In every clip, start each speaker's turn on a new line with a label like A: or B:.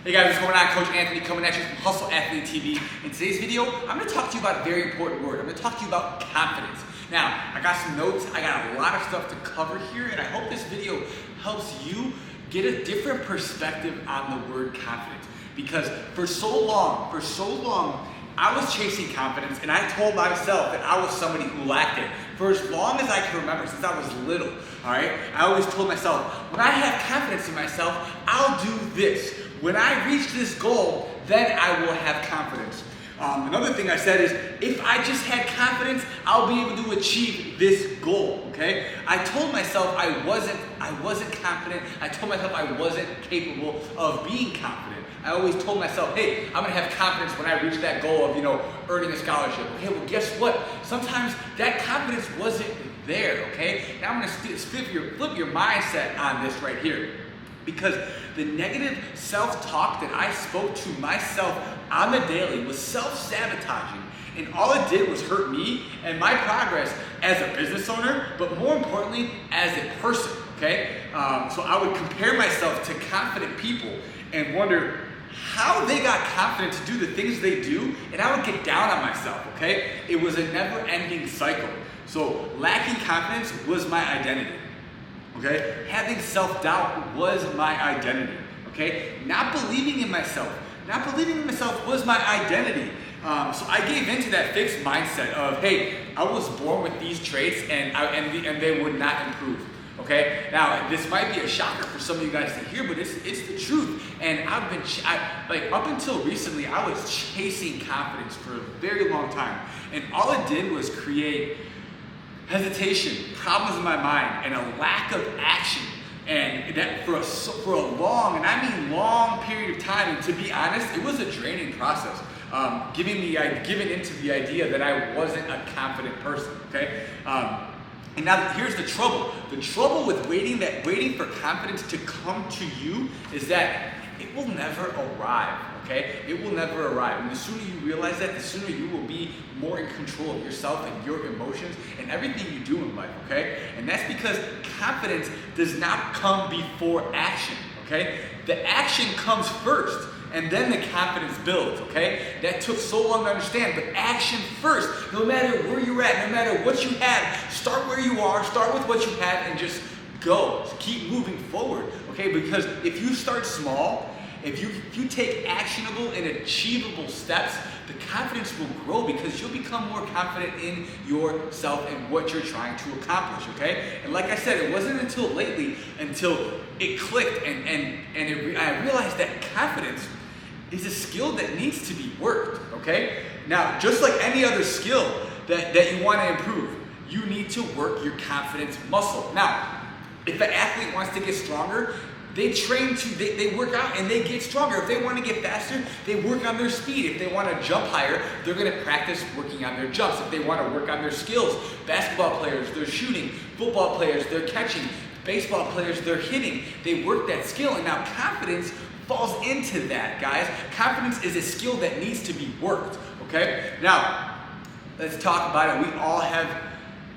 A: Hey guys, what's going on? Coach Anthony coming at you from Hustle Athlete TV. In today's video, I'm going to talk to you about a very important word. I'm going to talk to you about confidence. Now, I got some notes, I got a lot of stuff to cover here, and I hope this video helps you get a different perspective on the word confidence. Because for so long, I was chasing confidence, and I told myself that I was somebody who lacked it. For as long as I can remember, since I was little, all right, I always told myself, when I have confidence in myself, I'll do this. When I reach this goal, then I will have confidence. Another thing I said is, if I just had confidence, I'll be able to achieve this goal, okay? I told myself I wasn't confident. I told myself I wasn't capable of being confident. I always told myself, hey, I'm gonna have confidence when I reach that goal of, earning a scholarship. Okay, well, guess what? Sometimes that confidence wasn't there, okay? Now I'm gonna flip your mindset on this right here. Because the negative self-talk that I spoke to myself on the daily was self-sabotaging. And all it did was hurt me and my progress as a business owner, but more importantly, as a person, okay? So I would compare myself to confident people and wonder how they got confident to do the things they do, and I would get down on myself, okay? It was a never-ending cycle. So lacking confidence was my identity. Okay? Having self-doubt was my identity. Okay? Not believing in myself was my identity. So I gave into that fixed mindset of, hey, I was born with these traits and they would not improve. Okay? Now, this might be a shocker for some of you guys to hear, but it's the truth. And up until recently, I was chasing confidence for a very long time. And all it did was create hesitation, problems in my mind, and a lack of action. And that for a long, and I mean long period of time, and to be honest, it was a draining process. Giving into the idea that I wasn't a confident person, okay? And now here's the trouble. The trouble with waiting for confidence to come to you is that it will never arrive, okay? It will never arrive. And the sooner you realize that, the sooner you will be more in control of yourself and your emotions and everything you do in life, okay? And that's because confidence does not come before action, okay? The action comes first, and then the confidence builds, okay? That took so long to understand, but action first. No matter where you're at, no matter what you have, start where you are, start with what you have, and just go. Just keep moving forward, okay? Because if you start small, if you take actionable and achievable steps, the confidence will grow because you'll become more confident in yourself and what you're trying to accomplish, okay? And like I said, it wasn't until lately until it clicked and I realized that confidence is a skill that needs to be worked, okay? Now, just like any other skill that you want to improve, you need to work your confidence muscle. Now, if an athlete wants to get stronger, they work out and they get stronger. If they want to get faster, they work on their speed. If they want to jump higher, they're going to practice working on their jumps. If they want to work on their skills, basketball players, they're shooting. Football players, they're catching. Baseball players, they're hitting. They work that skill, and now confidence falls into that, guys. Confidence is a skill that needs to be worked, okay? Now, let's talk about it. We all have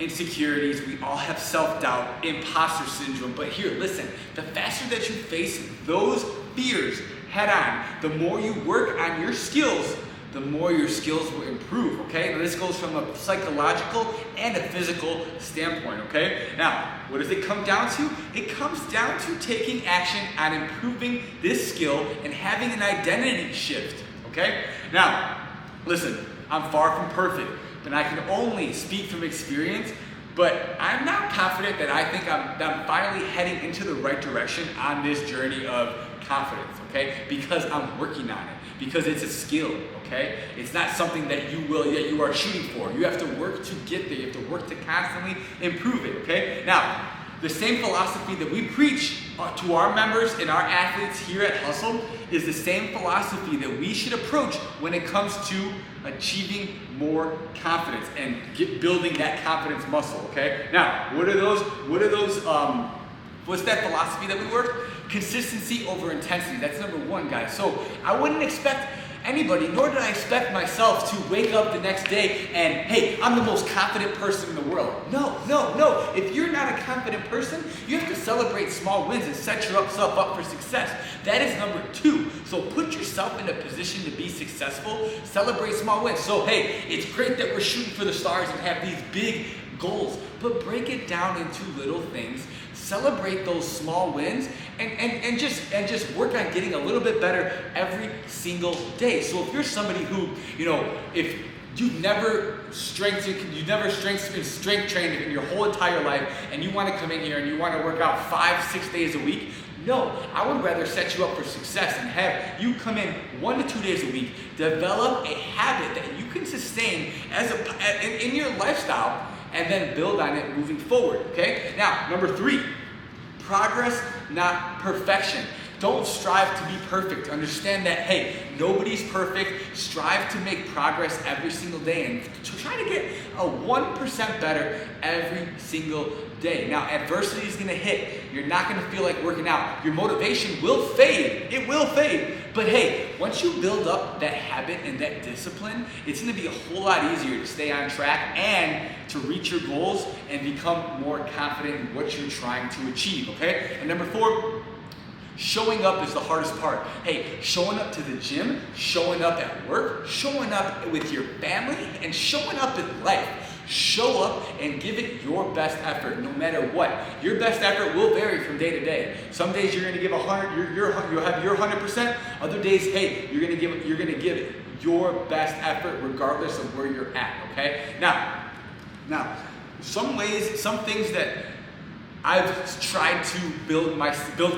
A: insecurities, we all have self-doubt, imposter syndrome, but here, listen, the faster that you face those fears head on, the more you work on your skills, the more your skills will improve, okay? Now, this goes from a psychological and a physical standpoint, okay? Now, what does it come down to? It comes down to taking action on improving this skill and having an identity shift, okay? Now, listen, I'm far from perfect, and I can only speak from experience, but I'm not confident that I think I'm finally heading into the right direction on this journey of confidence, okay? Because I'm working on it, because it's a skill, okay? It's not something that you are shooting for. You have to work to get there. You have to work to constantly improve it, okay? Now, the same philosophy that we preach to our members and our athletes here at Hustle is the same philosophy that we should approach when it comes to achieving more confidence and building that confidence muscle, okay? Now, what's that philosophy that we work? Consistency over intensity. That's number one, guys. So I wouldn't expect anybody, nor did I expect myself to wake up the next day and, hey, I'm the most confident person in the world. No. If you're not a confident person, you have to celebrate small wins and set yourself up for success. That is number 2. So put yourself in a position to be successful. Celebrate small wins. So, hey, it's great that we're shooting for the stars and have these big goals, but break it down into little things. Celebrate those small wins and just work on getting a little bit better every single day. So if you're somebody who, if you've never strength trained in your whole entire life, and you want to come in here and you want to work out 5-6 days a week, no, I would rather set you up for success and have you come in 1 to 2 days a week, develop a habit that you can sustain in your lifestyle, and then build on it moving forward, okay? Now, number 3, progress, not perfection. Don't strive to be perfect. Understand that, hey, nobody's perfect. Strive to make progress every single day and to try to get a 1% better every single day. Now, adversity is going to hit. You're not going to feel like working out. Your motivation will fade. It will fade. But hey, once you build up that habit and that discipline, it's going to be a whole lot easier to stay on track and to reach your goals and become more confident in what you're trying to achieve, okay? And number 4, showing up is the hardest part. Hey, showing up to the gym, showing up at work, showing up with your family, and showing up in life. Show up and give it your best effort, no matter what. Your best effort will vary from day to day. Some days you're going to give 100. You'll have your 100%. Other days, hey, you're going to give your best effort regardless of where you're at. Okay. Now, some things that I've tried to build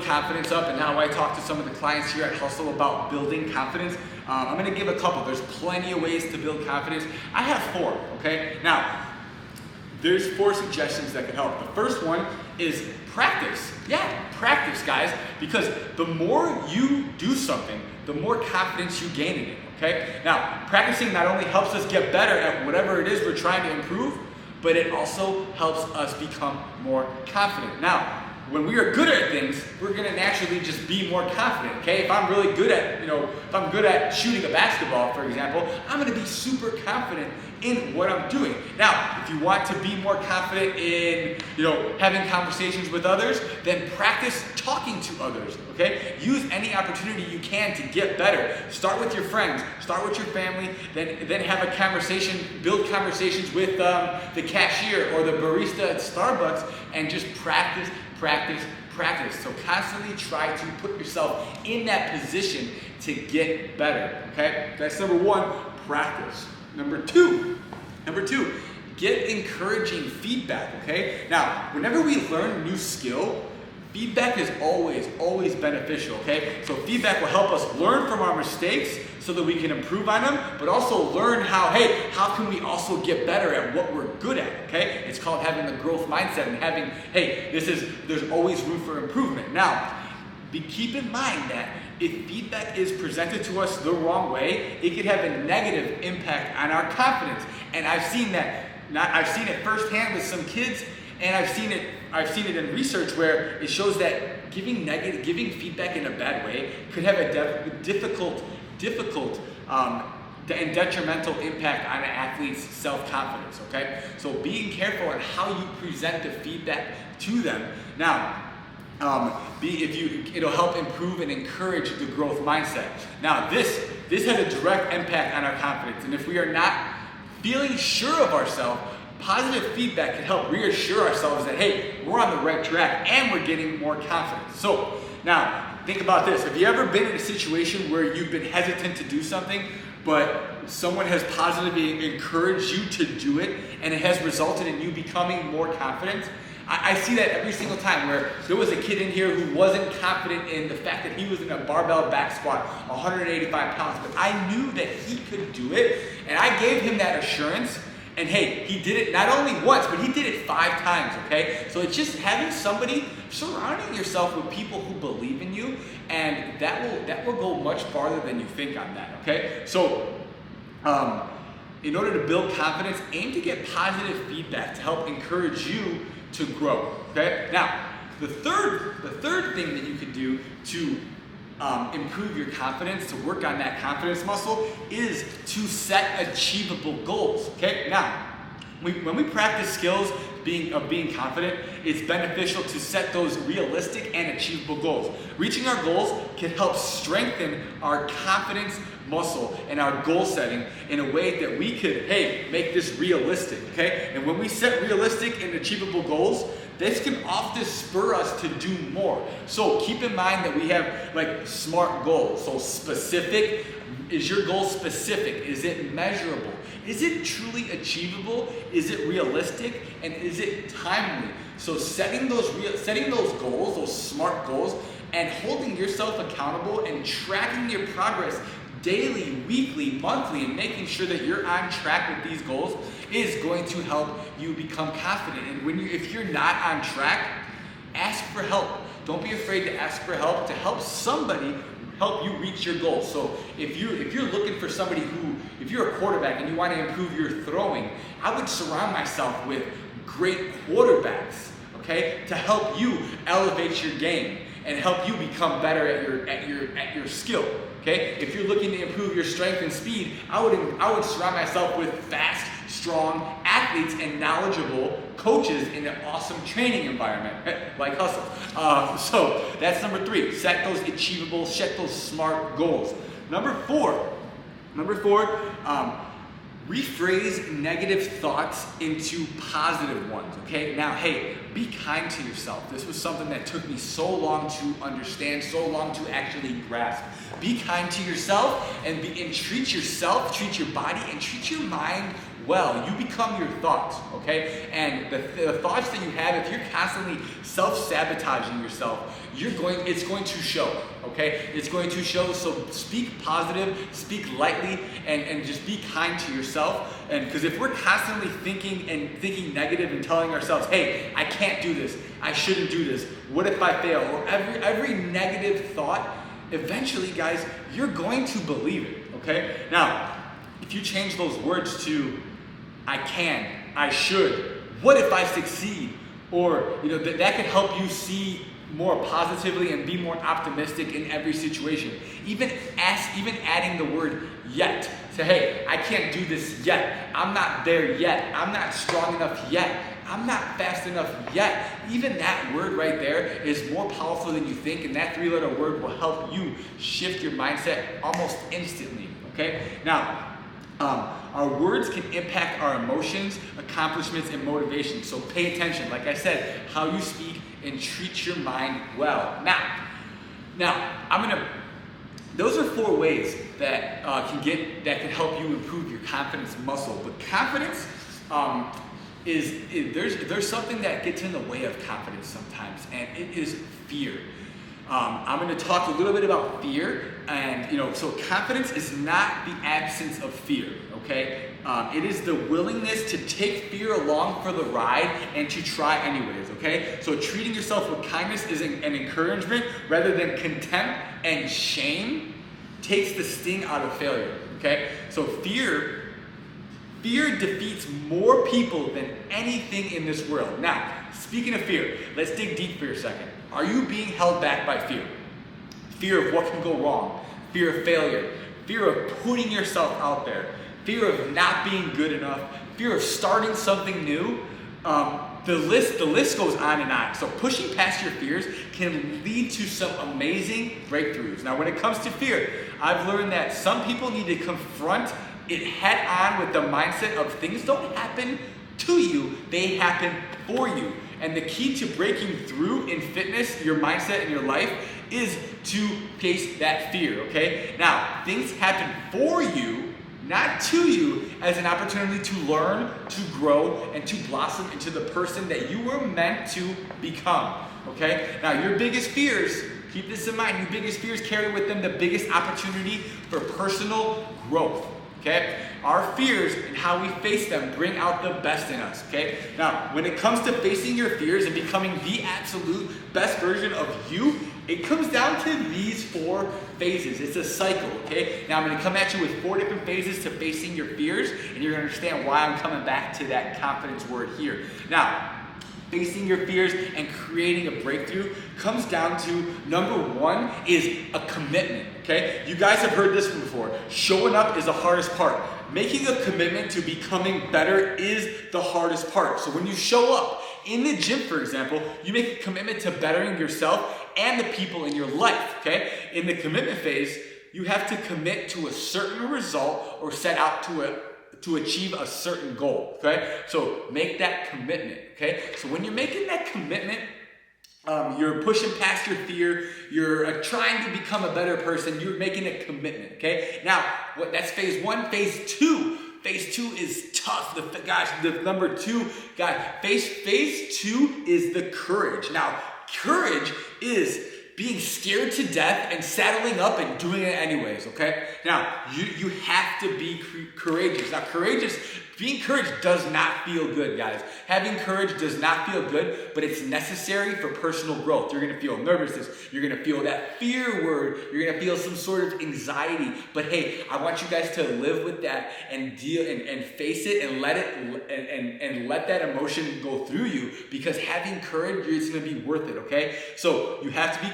A: confidence up, and now I talk to some of the clients here at Hustle about building confidence. I'm going to give a couple. There's plenty of ways to build confidence. I have 4, okay? Now, there's 4 suggestions that can help. The first one is practice. Yeah, practice, guys, because the more you do something, the more confidence you gain in it, okay? Now, practicing not only helps us get better at whatever it is we're trying to improve, but it also helps us become more confident. Now, when we are good at things, we're going to naturally just be more confident, okay? If I'm really good at, if I'm good at shooting a basketball, for example, I'm going to be super confident in what I'm doing. Now, if you want to be more confident in, having conversations with others, then practice talking to others, okay? Use any opportunity you can to get better. Start with your friends, start with your family, then have a conversation, build conversations with the cashier or the barista at Starbucks, and just practice. So constantly try to put yourself in that position to get better, okay? That's number 1, practice. Number two, get encouraging feedback, okay? Now, whenever we learn a new skill, feedback is always beneficial, okay? So feedback will help us learn from our mistakes so that we can improve on them, but also learn how can we also get better at what we're good at, okay? It's called having the growth mindset and having, there's always room for improvement. Now, keep in mind that if feedback is presented to us the wrong way, it could have a negative impact on our confidence. And I've seen it firsthand with some kids, and I've seen it in research where it shows that giving feedback in a bad way could have a difficult and detrimental impact on an athlete's self-confidence, okay? So being careful on how you present the feedback to them. Now, it'll help improve and encourage the growth mindset. Now, this has a direct impact on our confidence, and if we are not feeling sure of ourselves, positive feedback can help reassure ourselves that, hey, we're on the right track and we're getting more confidence. So, now, think about this. Have you ever been in a situation where you've been hesitant to do something, but someone has positively encouraged you to do it, and it has resulted in you becoming more confident? I see that every single time, where there was a kid in here who wasn't confident in the fact that he was in a barbell back squat, 185 pounds, but I knew that he could do it, and I gave him that assurance, and hey, he did it not only once, but he did it 5 times, okay? So it's just having surrounding yourself with people who believe in you, and that will go much farther than you think on that, okay? So, in order to build confidence, aim to get positive feedback to help encourage you to grow, okay? Now, the third thing that you can do to improve your confidence, to work on that confidence muscle, is to set achievable goals. Okay, now when we practice skills of being confident, it's beneficial to set those realistic and achievable goals. Reaching our goals can help strengthen our confidence muscle and our goal setting in a way that we could, hey, make this realistic, okay? And when we set realistic and achievable goals, this can often spur us to do more. So keep in mind that we have like SMART goals. So specific, is your goal specific? Is it measurable? Is it truly achievable? Is it realistic? And is it timely? So setting those goals, those SMART goals, and holding yourself accountable and tracking your progress daily, weekly, monthly, and making sure that you're on track with these goals is going to help you become confident. And if you're not on track, ask for help. Don't be afraid to ask for help, to help somebody help you reach your goals. So if you're looking for somebody if you're a quarterback and you want to improve your throwing, I would surround myself with great quarterbacks, okay, to help you elevate your game and help you become better at your skill. Okay? If you're looking to improve your strength and speed, I would surround myself with fast, strong athletes and knowledgeable coaches in an awesome training environment like Hustle. So that's number 3. Set those achievable, set those SMART goals. Number 4, rephrase negative thoughts into positive ones, okay? Now, hey, be kind to yourself. This was something that took me so long to understand, so long to actually grasp. Be kind to yourself and treat yourself, treat your body, and treat your mind well. You become your thoughts, okay? And the thoughts that you have, if you're constantly self-sabotaging yourself, it's going to show, okay? It's going to show, so speak positive, speak lightly, and just be kind to yourself. And because if we're constantly thinking negative and telling ourselves, hey, I can't do this, I shouldn't do this, what if I fail? Or every negative thought, eventually, guys, you're going to believe it, okay? Now, if you change those words to, I can, I should, what if I succeed? Or, that could help you see more positively and be more optimistic in every situation. Even adding the word yet. Say, hey, I can't do this yet. I'm not there yet. I'm not strong enough yet. I'm not fast enough yet. Even that word right there is more powerful than you think, and that 3-letter word will help you shift your mindset almost instantly, okay? Now, our words can impact our emotions, accomplishments, and motivation. So pay attention, like I said, how you speak and treat your mind well. Now, those are 4 ways that can help you improve your confidence muscle. But confidence there's something that gets in the way of confidence sometimes, and it is fear. I'm going to talk a little bit about fear, and so confidence is not the absence of fear, okay? It is the willingness to take fear along for the ride and to try anyways, okay? So treating yourself with kindness is an encouragement rather than contempt and shame takes the sting out of failure, okay? So fear defeats more people than anything in this world. Now, speaking of fear, let's dig deep for a second. Are you being held back by fear? Fear of what can go wrong, fear of failure, fear of putting yourself out there, fear of not being good enough, fear of starting something new. The list goes on and on. So pushing past your fears can lead to some amazing breakthroughs. Now, when it comes to fear, I've learned that some people need to confront it head on with the mindset of things don't happen to you, they happen for you. And the key to breaking through in fitness, your mindset, and your life is to face that fear, okay? Now, things happen for you, not to you, as an opportunity to learn, to grow, and to blossom into the person that you were meant to become, okay? Now, your biggest fears, keep this in mind, your biggest fears carry with them the biggest opportunity for personal growth. Okay? Our fears and how we face them bring out the best in us, okay? Now, when it comes to facing your fears and becoming the absolute best version of you, it comes down to these 4 phases. It's a cycle, okay? Now, I'm going to come at you with 4 different phases to facing your fears, and you're going to understand why I'm coming back to that confidence word here. Now, facing your fears and creating a breakthrough comes down to number one is a commitment, okay? You guys have heard this one before. Showing up is the hardest part. Making a commitment to becoming better is the hardest part. So when you show up in the gym, for example, you make a commitment to bettering yourself and the people in your life, okay? In the commitment phase, you have to commit to a certain result or set out to achieve a certain goal, okay? So make that commitment, okay? So when you're making that commitment, you're pushing past your fear, you're trying to become a better person, you're making a commitment, okay? Now, that's phase one. Phase two is tough. Phase two is the courage. Now, courage is being scared to death and saddling up and doing it anyways, okay? Now, you have to be courageous. Now, being courageous does not feel good, guys. Having courage does not feel good, but it's necessary for personal growth. You're gonna feel nervousness. You're gonna feel that fear word. You're gonna feel some sort of anxiety. But hey, I want you guys to live with that and deal and face it and let that emotion go through you, because having courage is gonna be worth it, okay? So you have to be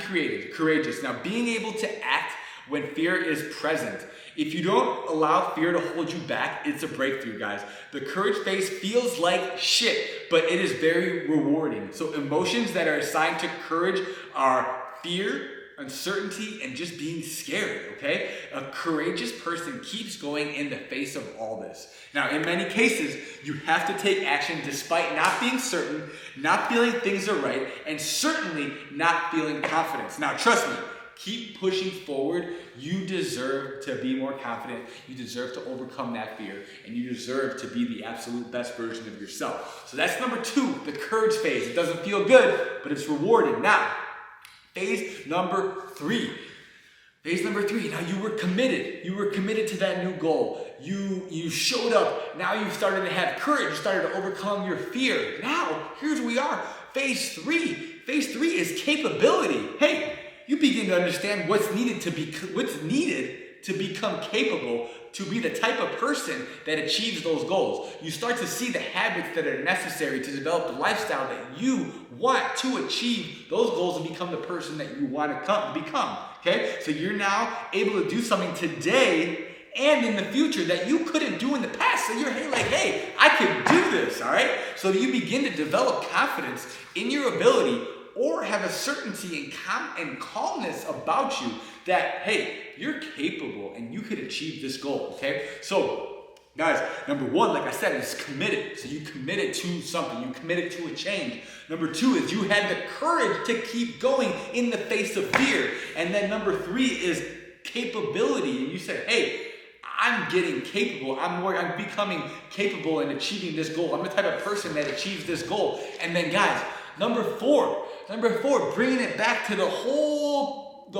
A: courageous. Now, being able to act when fear is present. If you don't allow fear to hold you back, it's a breakthrough, guys. The courage phase feels like shit, but it is very rewarding. So emotions that are assigned to courage are fear, uncertainty, and just being scared, okay? A courageous person keeps going in the face of all this. Now, in many cases, you have to take action despite not being certain, not feeling things are right, and certainly not feeling confidence. Now, trust me, keep pushing forward. You deserve to be more confident. You deserve to overcome that fear. And you deserve to be the absolute best version of yourself. So that's number two, the courage phase. It doesn't feel good, but it's rewarding. Now, phase number three. Now you were committed. You were committed to that new goal. You showed up. Now you've started to have courage. You started to overcome your fear. Now, here's where we are. Phase three. Phase three is capability. Hey, you begin to understand what's needed to become capable to be the type of person that achieves those goals. You start to see the habits that are necessary to develop the lifestyle that you want to achieve those goals and become the person that you want to become. Okay? So you're now able to do something today and in the future that you couldn't do in the past. So you're like, hey, I can do this, all right? So you begin to develop confidence in your ability, or have a certainty and calmness about you that, hey, you're capable and you could achieve this goal, okay? So, guys, number one, like I said, is committed. So you committed to something. You committed to a change. Number two is you had the courage to keep going in the face of fear. And then number three is capability. And you said, hey, I'm getting capable. I'm becoming capable in achieving this goal. I'm the type of person that achieves this goal. And then, guys, Number four, bringing it back to the whole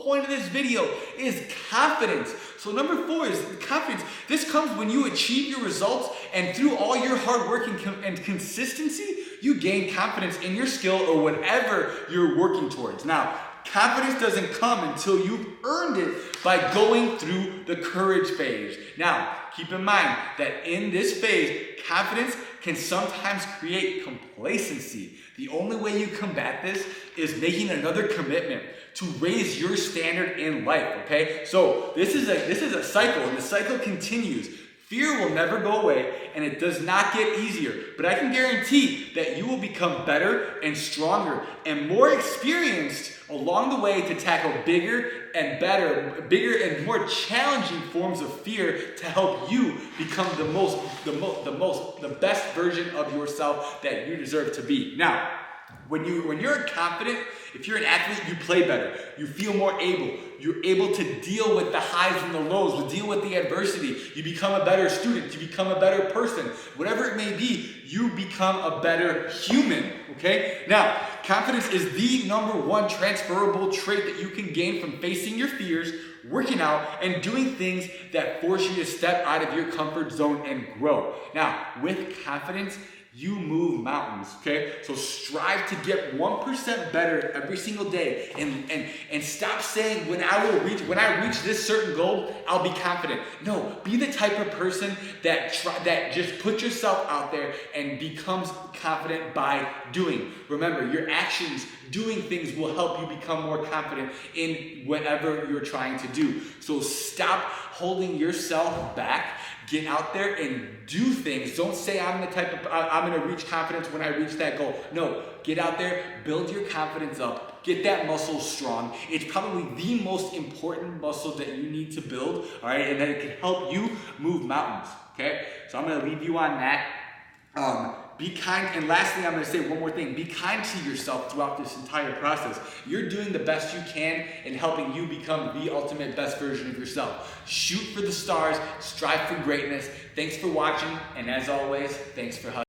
A: point of this video is confidence. So number four is confidence. This comes when you achieve your results, and through all your hard work and consistency, you gain confidence in your skill or whatever you're working towards. Now, confidence doesn't come until you've earned it by going through the courage phase. Now, keep in mind that in this phase, confidence can sometimes create complacency. The only way you combat this is making another commitment to raise your standard in life, okay? So this is a cycle, and the cycle continues. Fear will never go away, and it does not get easier. But I can guarantee that you will become better and stronger and more experienced along the way to tackle bigger and more challenging forms of fear to help you become the best version of yourself that you deserve to be. Now, when you're confident, if you're an athlete, you play better. You feel more able. You're able to deal with the highs and the lows, to deal with the adversity. You become a better student. You become a better person. Whatever it may be, you become a better human, okay? Now, confidence is the number one transferable trait that you can gain from facing your fears, working out, and doing things that force you to step out of your comfort zone and grow. Now, with confidence, you move mountains, okay? So strive to get 1% better every single day, and stop saying when I reach this certain goal, I'll be confident. No, be the type of person that just puts yourself out there and becomes confident by doing. Remember, your actions, doing things will help you become more confident in whatever you're trying to do. So stop holding yourself back. Get out there and do things. Don't say I'm the type of, I'm gonna reach confidence when I reach that goal. No, get out there, build your confidence up, get that muscle strong. It's probably the most important muscle that you need to build, all right? And then it can help you move mountains, okay? So I'm gonna leave you on that. Be kind, and lastly, I'm going to say one more thing. Be kind to yourself throughout this entire process. You're doing the best you can in helping you become the ultimate best version of yourself. Shoot for the stars, strive for greatness. Thanks for watching, and as always, thanks for hustling.